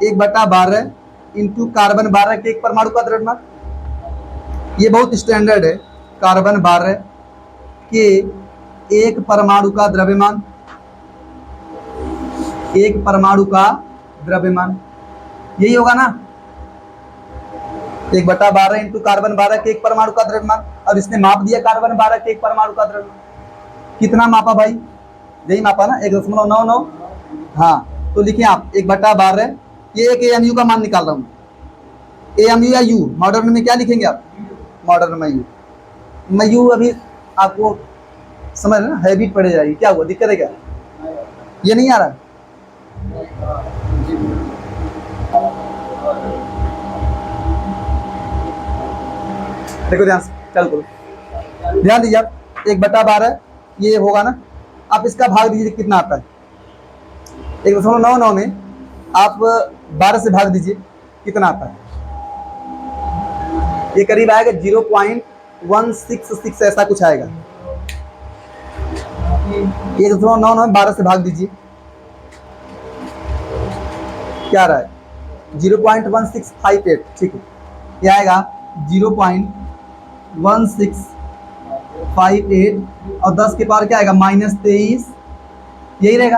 1/12 इंटू कार्बन 12 के एक परमाणु का द्रव्यमान। ये बहुत स्टैंडर्ड है, कार्बन 12 के एक परमाणु का द्रव्यमान, यही होगा ना, 1/12 इंटू कार्बन 12 के एक परमाणु का द्रव्यमान। और इसने माप दिया कार्बन 12 के एक परमाणु का द्रव्यमान, कितना मापा भाई, यही मापा ना, 1.99। हाँ, तो लिखिए आप 1/12, ये एक AMU का मान निकाल रहा हूँ, AMU या U, मॉडर्न में क्या लिखेंगे आप, मॉडर्न में U। मैं U अभी आपको समझ ना, हैबिट पड़ जाएगी, क्या हुआ, दिक्कत है क्या, ये नहीं आ रहा। देखो ध्यान से, चल करो, ध्यान दीजिए आप, 1/12 ये होगा ना, आप इसका भाग दीजिए कितना आता है। 1.99 में आप 12 से भाग दीजिए कितना आता है। ये करीब आएगा 0.166 ऐसा कुछ आएगा। 1.99 में 12 से भाग दीजिए, क्या रहा है 0.1658, ठीक है। ये आएगा 0.1658 और 10 के पावर क्या आएगा -23, यही रहेगा।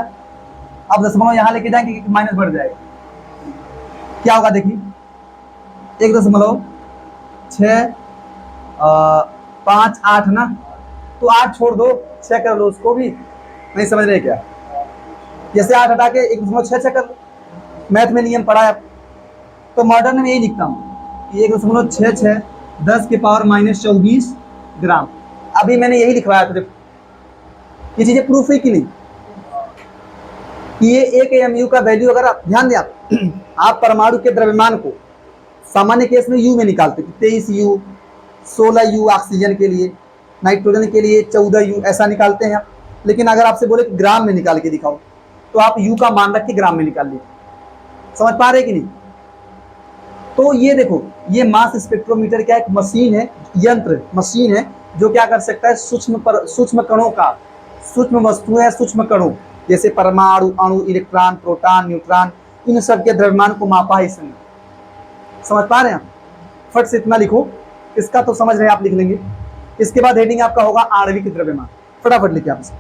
अब दशमलव यहाँ लेके जाएंगे कि माइनस बढ़ जाएगा, क्या होगा देखिए 1.658 ना, तो 8 छोड़ दो 6 कर लो, उसको भी नहीं समझ रहे क्या। जैसे 8 हटा के 1.6 कर लो, मैथ में नियम पढ़ा है। तो मॉडर्न में यही लिखता हूँ कि 1.66 10 के पावर -24 ग्राम। अभी मैंने यही लिखवाया था, देखो ये चीजें प्रूफ हुई कि नहीं कि ये 1 AMU का वैल्यू, अगर आप ध्यान दें आप परमाणु के द्रव्यमान को सामान्य केस में यू में निकालते, 23 U, 16 U ऑक्सीजन के लिए, नाइट्रोजन के लिए 14 U ऐसा निकालते हैं आप। लेकिन अगर आपसे बोले कि ग्राम में निकाल के दिखाओ, तो आप U का मान रख के ग्राम में निकाल लीजिए। समझ पा रहे कि नहीं। तो ये देखो, ये मास स्पेक्ट्रोमीटर क्या एक मशीन है, यंत्र मशीन है, जो क्या कर सकता है सूक्ष्म कणों का, सूक्ष्म वस्तुएं, सूक्ष्म कणों जैसे परमाणु, अणु, इलेक्ट्रॉन, प्रोटॉन, न्यूट्रॉन, इन सब के द्रव्यमान को मापा है इसने। समझ पा रहे हैं आप। फट से इतना लिखो, इसका तो समझ रहे हैं आप, लिख लेंगे। इसके बाद हेडिंग आपका होगा आणविक द्रव्यमान, फटाफट लिखिए आप इसको।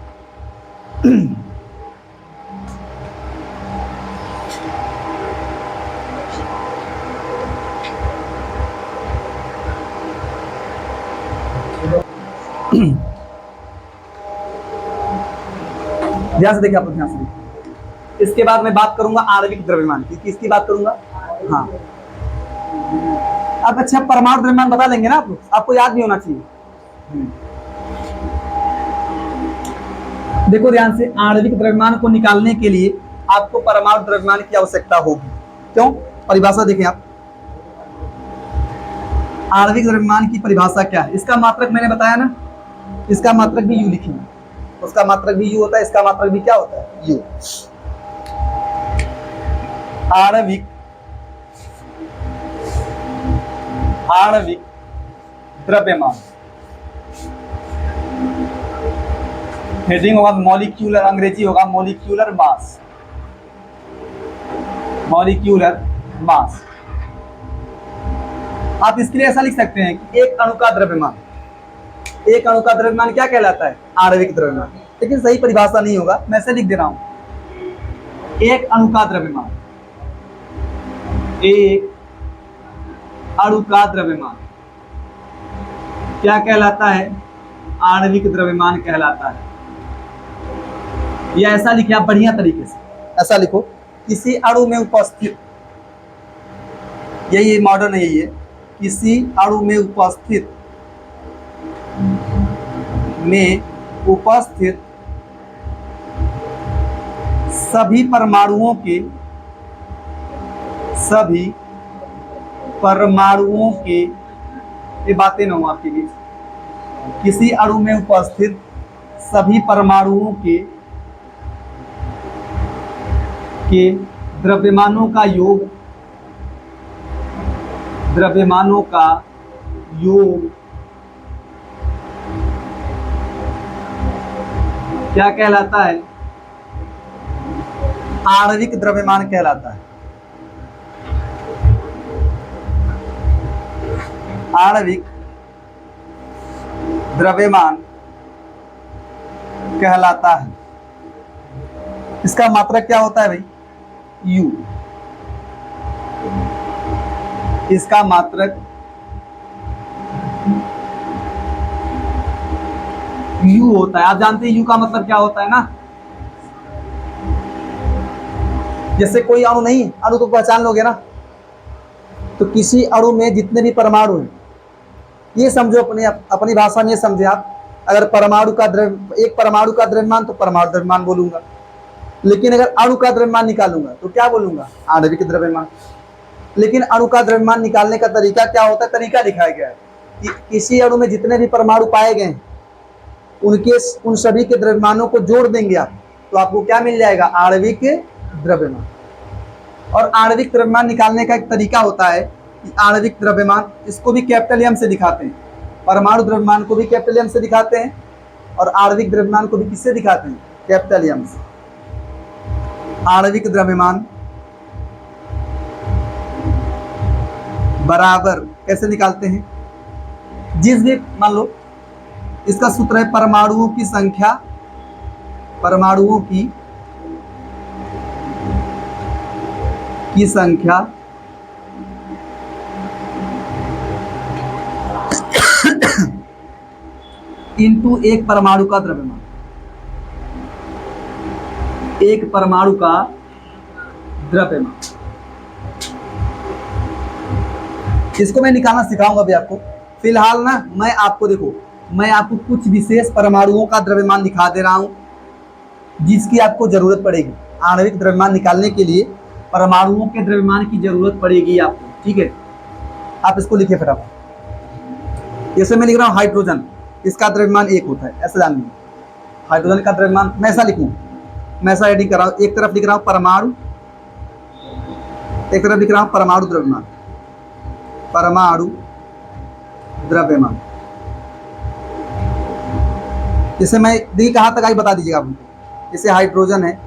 ध्यान से देखिए आप, ध्यान से देखिए। इसके बाद मैं बात करूंगा आणविक द्रव्यमान की, किसकी बात करूंगा। हाँ, अब अच्छा परमाणु द्रव्यमान बता देंगे ना आप लोग, आपको याद भी होना चाहिए। देखो ध्यान से, आणविक द्रव्यमान को निकालने के लिए आपको परमाणु द्रव्यमान की आवश्यकता होगी। क्यों, परिभाषा देखें आप। आणविक द्रव्यमान की परिभाषा क्या है, इसका मात्रक मैंने बताया ना, इसका मात्रक भी यू लिखिए, उसका मात्रक भी यू होता है, इसका मात्रक भी क्या होता है, यू। आणविक द्रव्यमान, हेडिंग होगा मॉलिक्यूलर, अंग्रेजी होगा मॉलिक्यूलर मास, मॉलिक्यूलर मास। आप इसके लिए ऐसा लिख सकते हैं कि एक अणु का द्रव्यमान, एक अणु का द्रव्यमान क्या कहलाता है, आणविक द्रव्यमान। लेकिन सही परिभाषा नहीं होगा, मैं ऐसे लिख दे रहा हूं, एक अणु का द्रव्यमान, एक अणु का द्रव्यमान क्या कहलाता है, आणविक द्रव्यमान कहलाता है। या ऐसा लिखिए आप बढ़िया तरीके से, ऐसा लिखो, किसी अणु में उपस्थित, यही मॉडर्न यही है, किसी अणु में उपस्थित सभी परमाणुओं के ये बातें ना हो आपके बीच, किसी अणु में उपस्थित सभी परमाणुओं के द्रव्यमानों का योग, द्रव्यमानों का योग क्या कहलाता है, आणविक द्रव्यमान कहलाता है। आणविक द्रव्यमान कहलाता है। इसका मात्रक क्या होता है भाई, U। इसका मात्रक U होता है। आप जानते हैं U का मतलब क्या होता है ना, जैसे कोई अणु नहीं, अणु तो पहचान लोगे ना, तो किसी अणु में जितने भी परमाणु हैं, ये समझो अपनी भाषा में ये समझे आप। अगर परमाणु का एक परमाणु का द्रव्यमान तो परमाणु द्रव्यमान बोलूंगा, लेकिन अगर अणु का द्रव्यमान निकालूंगा तो क्या बोलूंगा, आणविक द्रव्यमान। लेकिन अणु का द्रव्यमान निकालने का तरीका क्या होता है, तरीका दिखाया गया है कि किसी अणु में जितने भी परमाणु पाए गए हैं उनके उन सभी के द्रव्यमानों को जोड़ देंगे आप, तो आपको क्या मिल जाएगा? आणविक द्रव्यमान। और आणविक द्रव्यमान निकालने का एक तरीका होता है कि आणविक द्रव्यमान, इसको भी कैपिटल एम से दिखाते हैं, परमाणु द्रव्यमान को भी कैपिटल एम से दिखाते हैं, और आणविक द्रव्यमान को भी किससे दिखाते हैं? कैपिटल एम से। आणविक द्रव्यमान बराबर कैसे निकालते हैं? जिस भी, मान लो इसका सूत्र है परमाणुओं की संख्या, परमाणुओं की संख्या इनटू एक परमाणु का द्रव्यमान, एक परमाणु का द्रव्यमान। इसको मैं निकालना सिखाऊंगा अभी आपको। फिलहाल ना मैं आपको, देखो मैं आपको कुछ विशेष परमाणुओं का द्रव्यमान दिखा दे रहा हूं जिसकी आपको जरूरत पड़ेगी। आणविक द्रव्यमान निकालने के लिए परमाणुओं के द्रव्यमान की जरूरत पड़ेगी आपको, ठीक है? आप इसको लिखिए फटाफट। जैसे मैं लिख रहा हूँ हाइड्रोजन, इसका द्रव्यमान 1 होता है, ऐसा जान लीजिए। हाइड्रोजन का द्रव्यमान मैं ऐसा लिखूँ, मैं ऐसा हेडिंग कर रहा हूँ, एक तरफ लिख रहा हूँ परमाणु, एक तरफ लिख रहा हूँ परमाणु द्रव्यमान, परमाणु द्रव्यमान। जैसे मैं देखिए कहाँ तक आई बता दीजिएगा आप हमको। जैसे हाइड्रोजन है,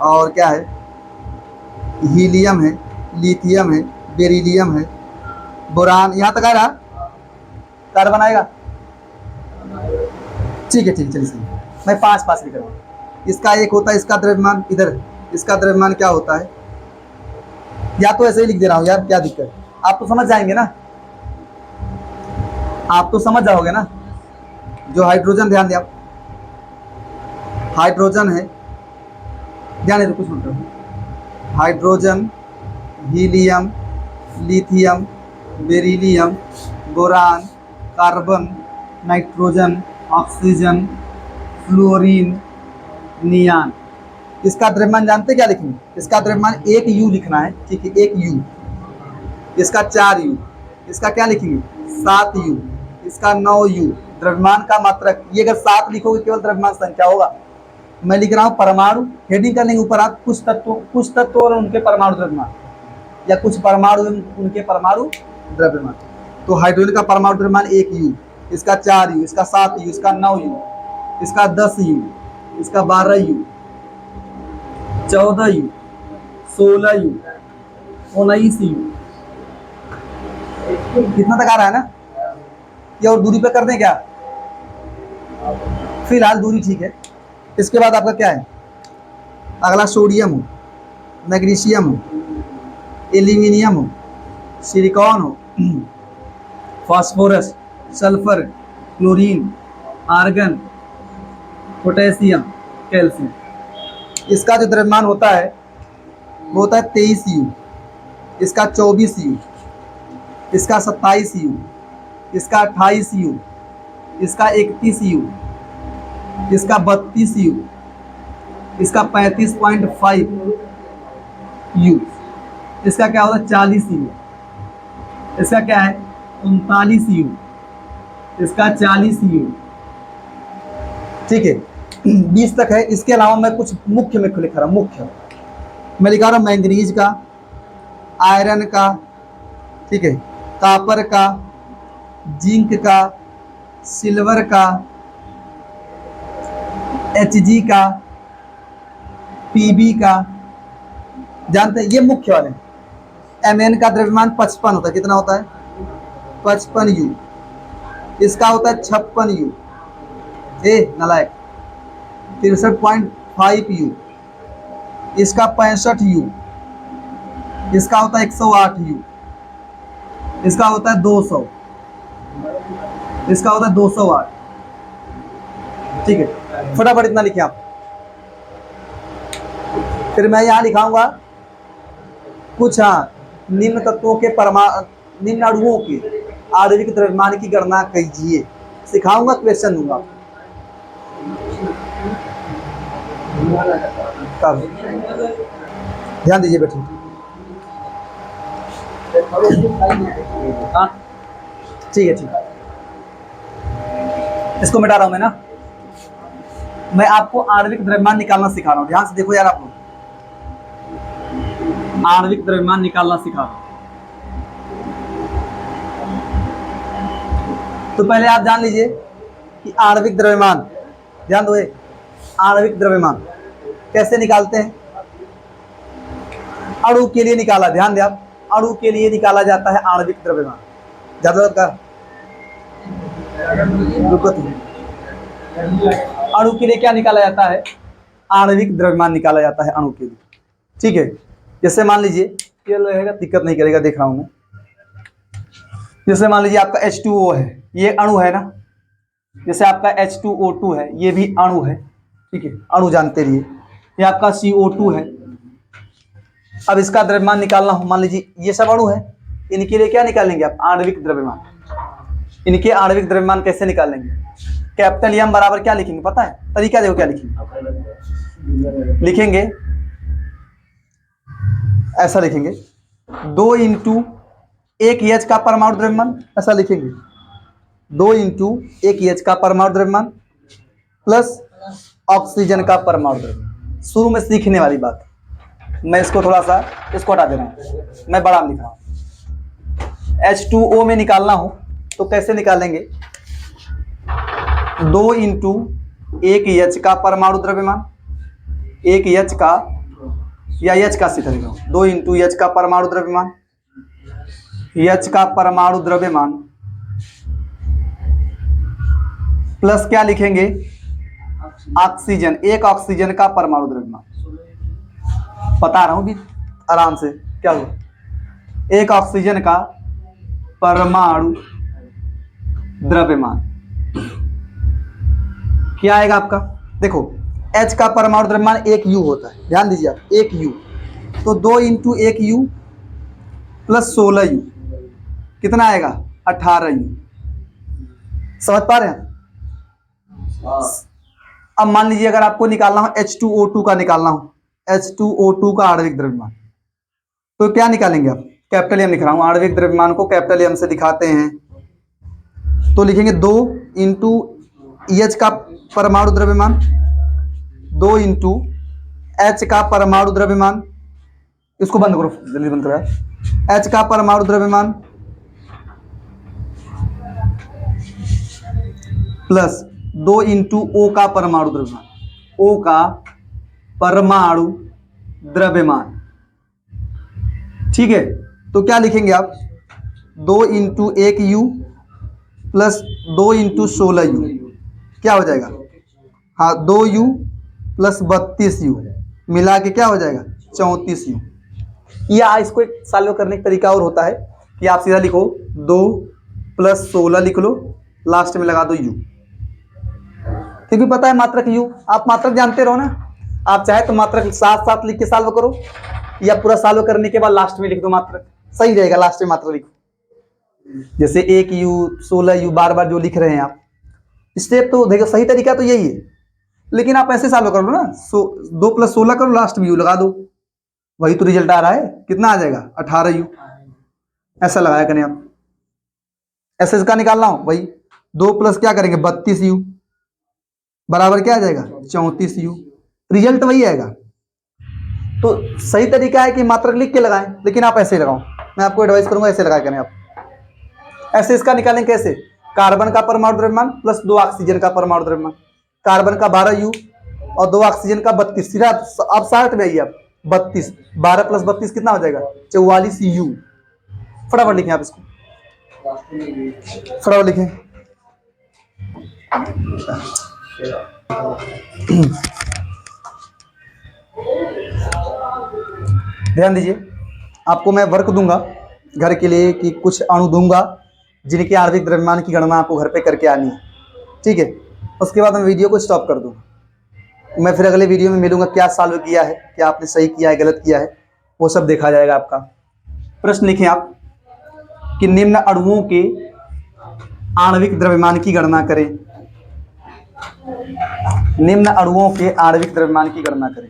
और क्या है, हीलियम है, लिथियम है, बेरिलियम है, बोरान, यहाँ तक आ रहा, कार्बन आएगा, ठीक है, ठीक, चलिए सही। मैं 5 लिख रहा हूँ। इसका 1 होता है, इसका द्रव्यमान इधर, इसका द्रव्यमान क्या होता है, या तो ऐसे ही लिख दे रहा हूँ यार, क्या दिक्कत, आप तो समझ जाएंगे ना, आप तो समझ जाओगे ना। जो हाइड्रोजन, ध्यान दिया, हाइड्रोजन है, ध्यान दे, कुछ मतलब hydrogen, helium, lithium, beryllium, boron, carbon, nitrogen, oxygen, fluorine, neon. इसका द्रव्यमान जानते क्या लिखेंगे? इसका द्रव्यमान 1 U लिखना है, ठीक है, 1 U। इसका 4 U, इसका क्या लिखेंगे? 7 U, इसका 9 U। द्रव्यमान का मात्रक, ये अगर 7 लिखोगे केवल द्रव्यमान संख्या होगा। मैं लिख रहा हूँ परमाणु, हेडिंग कर लेंगे ऊपर आप, कुछ तत्व और उनके परमाणु द्रव्यमान, या कुछ परमाणु उनके परमाणु द्रव्यमान। तो हाइड्रोजन का परमाणु द्रव्यमान 1 U, इसका 4 U, इसका 7 U, इसका 9 U, इसका 10 U, इसका 12 U, 14 U, 16 U, 19 U। कितना तक आ रहा है ना? ये और दूरी पे कर दें क्या? फिलहाल दूरी ठीक है। इसके बाद आपका क्या है? अगला सोडियम हो, मैग्नीशियम हो, एल्यूमिनियम हो, सिलिकॉन हो, phosphorus, sulphur, chlorine, argon, potassium, calcium. इसका जो द्रव्यमान होता है वो होता है 23 U, इसका 24 U, इसका 27 U, इसका 28 U, इसका 31 U, इसका 32 U, इसका 35.5 U, इसका क्या होता है 40 U, इसका क्या है 39 U, इसका 40 U, ठीक है, 20 तक है। इसके अलावा मैं कुछ मुख्य में लिख रहा हूँ, मुख्य मैं लिखा रहा हूँ मैंगनीज का, आयरन का, ठीक है, कॉपर का, जिंक का, सिल्वर का, Hg का, Pb का, जानते हैं ये मुख्य वाले। Mn का द्रव्यमान 55 होता है, कितना होता है 55 U, इसका होता है 56 U, नलायक 63.5 U, इसका 65 U, इसका होता है 108 U, इसका होता है 200, इसका होता है 208, ठीक है। फटाफट इतना लिखिए आप। फिर मैं यहाँ लिखाऊंगा कुछ, हाँ, निम्न तत्वों के निम्न अणुओं के आणविक द्रव्यमान की गणना कीजिए, सिखाऊंगा, क्वेश्चन दूंगा। तब ध्यान दीजिए बेटे, हाँ ठीक है, ठीक है, इसको मिटा रहा हूं मैं ना। मैं आपको आणविक द्रव्यमान निकालना सिखा रहा हूं, ध्यान से देखो यार आप लोग, आणविक द्रव्यमान निकालना सिखा रहा हूं। तो पहले आप जान लीजिए कि आणविक द्रव्यमान, ध्यान दो, आणविक द्रव्यमान कैसे निकालते हैं। अणु के लिए निकाला, ध्यान दें आप, अणु के लिए निकाला जाता है आणविक द्रव्यमान। ज्यादा का अणु के लिए क्या निकाला जाता है, आणविक द्रव्यमान निकाला जाता है अणु के लिए। ठीक है, जैसे मान लीजिए ये रहेगा, दिक्कत नहीं करेगा, देख रहा हूं मैं। जैसे मान लीजिए आपका H2O है, ये अणु है ना, जैसे आपका H2O2 है, ये भी अणु है। ठीक है, अणु जानते रहिए। ये आपका CO2 है। अब इसका द्रव्यमान निकालना हो, मान लीजिए ये सब अणु है, इनके लिए क्या निकालेंगे आप, आणविक द्रव्यमान। इनके आणविक द्रव्यमान कैसे निकालेंगे, कैपिटल एम बराबर क्या लिखेंगे पता है, तरीका देखो क्या लिखेंगे। लिखेंगे ऐसा, लिखेंगे 2 इंटू 1 H का परमाणु द्रव्यमान, ऐसा लिखेंगे 2 इंटू 1 H का परमाणु द्रव्यमान प्लस ऑक्सीजन का परमाणु द्रव्यमान। शुरू में सीखने वाली बात, मैं इसको थोड़ा सा इसको हटा दे रहा हूं, मैं बड़ा लिख रहा हूं। H2O में निकालना हो तो कैसे निकालेंगे, 2 इंटू 1 H का परमाणु द्रव्यमान, 1 H का या H का सीधा लिख रहा हूं, 2 इंटू H का परमाणु द्रव्यमान, H का परमाणु द्रव्यमान प्लस क्या लिखेंगे, ऑक्सीजन, 1 ऑक्सीजन का परमाणु द्रव्यमान। बता रहा हूं भी आराम से, क्या हुआ, 1 ऑक्सीजन का परमाणु द्रव्यमान क्या आएगा आपका, देखो H का परमाणु द्रव्यमान 1 U होता है, ध्यान दीजिए आप, 1 U, तो 2 इंटू 1 U प्लस 16 U कितना आएगा, 18 U। समझ पा रहे हैं। अब मान लीजिए अगर आपको निकालना हो H2O2 का, निकालना हो H2O2 का आणविक द्रव्यमान, तो क्या निकालेंगे आप, कैपिटल एम लिख रहा हूं, आणविक द्रव्यमान को कैपिटल एम से दिखाते हैं, तो लिखेंगे 2 इंटू H का परमाणु द्रव्यमान, 2 इंटू H का परमाणु द्रव्यमान, इसको बंद करो, जल्दी बंद करो, H का परमाणु द्रव्यमान प्लस 2 इंटू O का परमाणु द्रव्यमान, O का परमाणु द्रव्यमान। ठीक है, तो क्या लिखेंगे आप, 2 into 1 U plus 2 into 16 U, क्या हो जाएगा, हाँ 2 U प्लस 32 U मिला के क्या हो जाएगा, 34 U। या इसको एक सॉल्व करने का तरीका और होता है कि आप सीधा लिखो 2 प्लस 16 लिख लो, लास्ट में लगा दो U, क्योंकि पता है मात्रक U, आप मात्रक जानते रहो ना, आप चाहे तो मात्रक साथ साथ लिख के सॉल्व करो, या पूरा सॉल्व करने के बाद लास्ट में लिख दो मात्रक, सही रहेगा, लास्ट में मात्रक लिखो। जैसे 1 U 16 U बार बार जो लिख रहे हैं आप, स्टेप तो देखो सही तरीका तो यही है, लेकिन आप ऐसे सॉल्व कर लो ना, 2 प्लस 16 करो, लास्ट में U लगा दो, वही तो रिजल्ट आ रहा है, कितना आ जाएगा, 18 U। ऐसा लगाया करें आप, ऐसे इसका निकालना हो वही 2 प्लस क्या करेंगे 32 U बराबर क्या आ जाएगा, 34 U, रिजल्ट वही आएगा। तो सही तरीका है कि मात्रक लिख के लगाएं, लेकिन आप ऐसे लगाओ, मैं आपको एडवाइस करूंगा ऐसे लगा करें आप। ऐसे इसका निकालें कैसे, कार्बन का परमाणु द्रव्यमान प्लस 2 ऑक्सीजन का परमाणु द्रव्यमान, कार्बन का 12 U और 2 ऑक्सीजन का 32, सीधा आप 60 में आइए आप, 32 12 प्लस 32 कितना हो जाएगा, 44 U। फटाफट लिखें आप इसको, फटाफट लिखें। ध्यान दीजिए, आपको मैं वर्क दूंगा घर के लिए कि कुछ अणु दूंगा जिनके आणविक द्रव्यमान की गणना आपको घर पे करके आनी है। ठीक है, उसके बाद मैं वीडियो को स्टॉप कर दूंगा, मैं फिर अगले वीडियो में मिलूंगा, क्या सॉल्व किया है, क्या आपने सही किया है गलत किया है, वो सब देखा जाएगा आपका। प्रश्न लिखें आप कि निम्न अणुओं के आणविक द्रव्यमान की गणना करें, निम्न अणुओं के आणविक द्रव्यमान की गणना करें।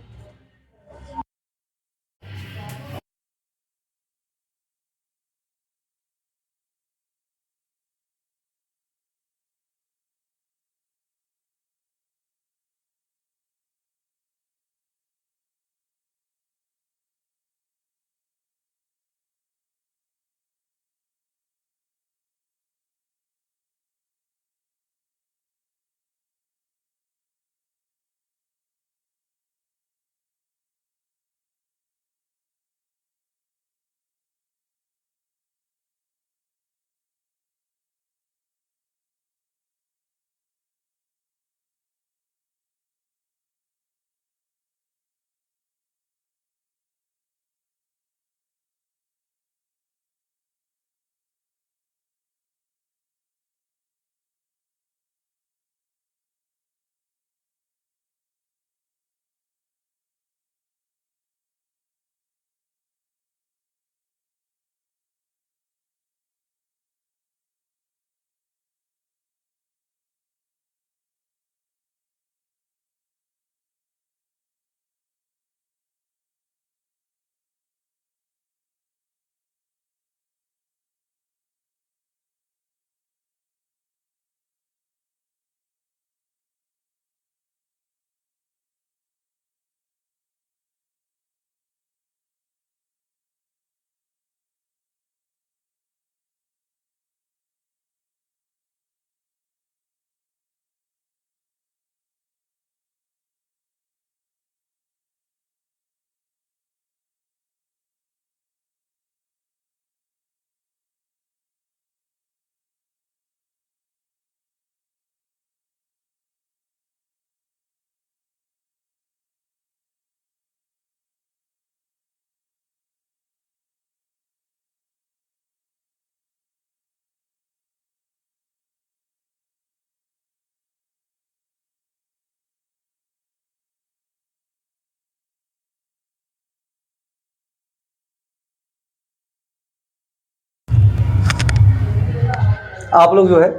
आप लोग जो है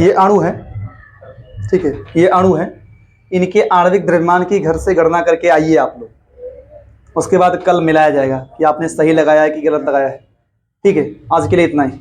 ये अणु है, ठीक है, ये अणु है, इनके आणविक द्रव्यमान की घर से गणना करके आइए आप लोग, उसके बाद कल मिलाया जाएगा कि आपने सही लगाया है कि गलत लगाया है। ठीक है, आज के लिए इतना ही।